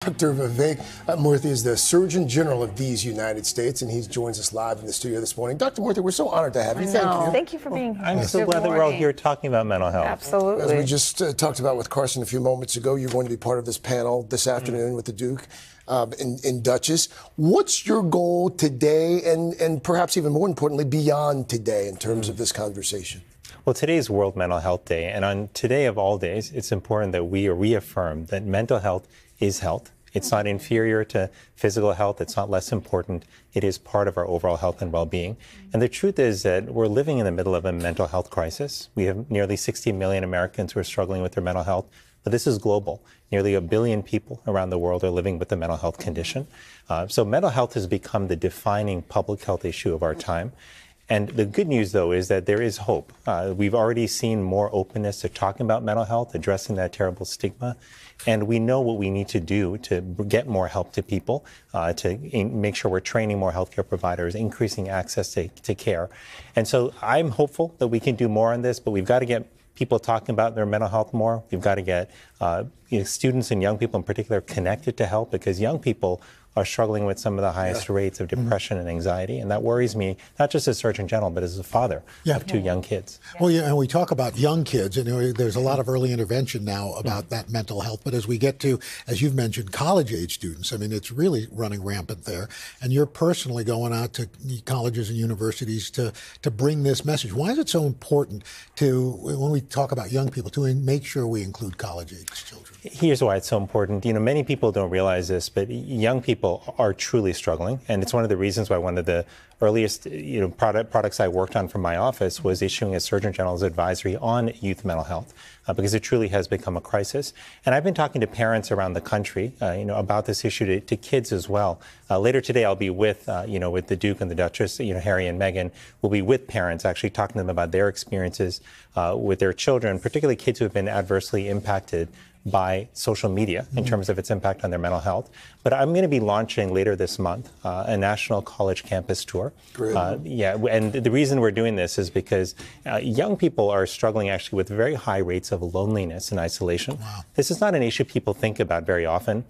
Dr. Vivek Murthy is the Surgeon General of these United States, and he joins us live in the studio this morning. Dr. Murthy, we're so honored to have you. Thank you. Thank you for being here. I'm so glad that we're all here talking about mental health. Absolutely. As we just talked about with Carson a few moments ago, you're going to be part of this panel this afternoon with the Duke in Dutchess. What's your goal today, and perhaps even more importantly, beyond today in terms of this conversation? Well, today is World Mental Health Day, and on today of all days, it's important that we reaffirm that mental health is health. It's not inferior to physical health. It's not less important. It is part of our overall health and well-being. And the truth is that we're living in the middle of a mental health crisis. We have nearly 60 million Americans who are struggling with their mental health, but this is global. Nearly 1 billion people around the world are living with a mental health condition. So mental health has become the defining public health issue of our time. And the good news, though, is that there is hope. We've already seen more openness to talking about mental health, addressing that terrible stigma. And we know what we need to do to get more help to people, to make sure we're training more healthcare providers, increasing access to care. And so I'm hopeful that we can do more on this, but we've got to get people talking about their mental health more. We've got to get students and young people in particular connected to help, because young people are struggling with some of the highest rates of depression and anxiety. And that worries me, not just as Surgeon General, but as a father of 2 young kids. Well, yeah, and we talk about young kids, and there's a lot of early intervention now about that mental health. But as we get to, as you've mentioned, college-age students, I mean, it's really running rampant there. And you're personally going out to colleges and universities to bring this message. Why is it so important to, when we talk about young people, to make sure we include college-age children? Here's why it's so important. Many people don't realize this, but young people are truly struggling. And it's one of the reasons why one of the earliest products I worked on from my office was issuing a Surgeon General's advisory on youth mental health, because it truly has become a crisis. And I've been talking to parents around the country, about this issue to kids as well. Later today, I'll be with the Duke and the Duchess, Harry and Meghan will be with parents, actually talking to them about their experiences with their children, particularly kids who have been adversely impacted by social media in terms of its impact on their mental health. But I'm going to be launching later this month a national college campus tour. Great. And the reason we're doing this is because young people are struggling actually with very high rates of loneliness and isolation. Wow. This is not an issue people think about very often.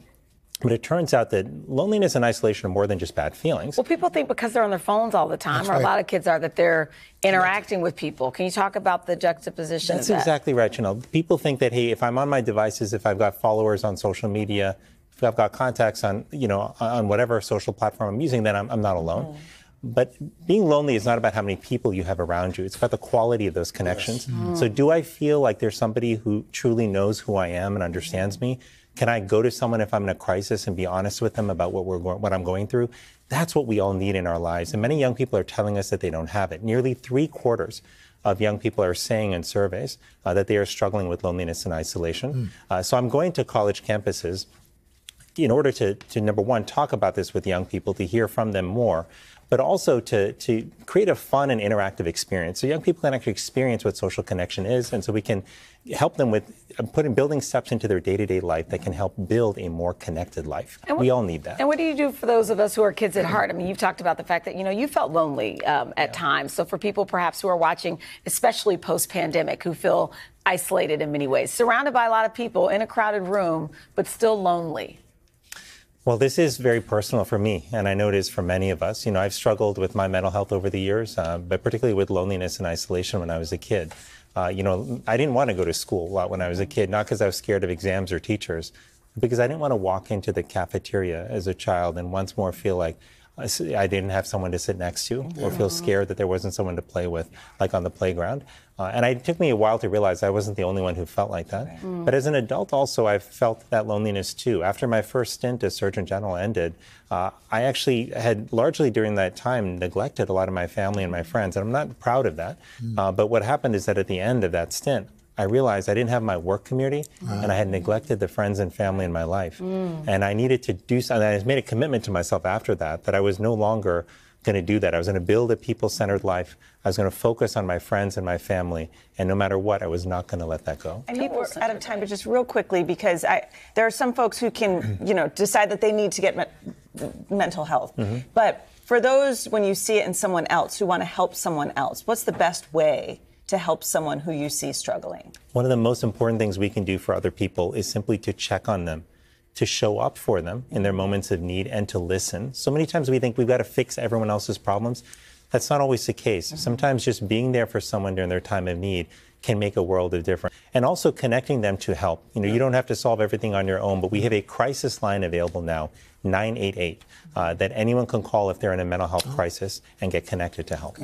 But it turns out that loneliness and isolation are more than just bad feelings. Well, people think because they're on their phones all the time, That's or right. a lot of kids are, that they're interacting with people. Can you talk about the juxtaposition That's of that? exactly right, Janelle. People think that, hey, if I'm on my devices, if I've got followers on social media, if I've got contacts on, on whatever social platform I'm using, then I'm not alone. But being lonely is not about how many people you have around you. It's about the quality of those connections. So do I feel like there's somebody who truly knows who I am and understands me? Can I go to someone if I'm in a crisis and be honest with them about what I'm going through? That's what we all need in our lives. And many young people are telling us that they don't have it. Nearly 3/4 of young people are saying in surveys that they are struggling with loneliness and isolation. So I'm going to college campuses in order to number one, talk about this with young people, to hear from them more, but also to create a fun and interactive experience. So young people can actually experience what social connection is, and so we can help them with building steps into their day-to-day life that can help build a more connected life. We all need that. And what do you do for those of us who are kids at heart? I mean, you've talked about the fact that, you felt lonely at times. So for people perhaps who are watching, especially post-pandemic, who feel isolated in many ways, surrounded by a lot of people in a crowded room, but still lonely. Well, this is very personal for me, and I know it is for many of us. I've struggled with my mental health over the years, but particularly with loneliness and isolation when I was a kid. I didn't want to go to school a lot when I was a kid, not because I was scared of exams or teachers, but because I didn't want to walk into the cafeteria as a child and once more feel like I didn't have someone to sit next to, or feel scared that there wasn't someone to play with, like on the playground. And it took me a while to realize I wasn't the only one who felt like that. But as an adult also, I've felt that loneliness too. After my first stint as Surgeon General ended, I actually had largely during that time neglected a lot of my family and my friends, and I'm not proud of that. But what happened is that at the end of that stint, I realized I didn't have my work community, and I had neglected the friends and family in my life. And I needed to do something. I made a commitment to myself after that I was no longer going to do that. I was going to build a people-centered life. I was going to focus on my friends and my family, and no matter what, I was not going to let that go. I know we're out of time, but just real quickly, because there are some folks who can, decide that they need to get mental health. But for those, when you see it in someone else who want to help someone else, what's the best way to help someone who you see struggling? One of the most important things we can do for other people is simply to check on them, to show up for them in their moments of need and to listen. So many times we think we've got to fix everyone else's problems. That's not always the case. Sometimes just being there for someone during their time of need can make a world of difference. And also connecting them to help. You don't have to solve everything on your own, but we have a crisis line available now, 988, that anyone can call if they're in a mental health crisis and get connected to help.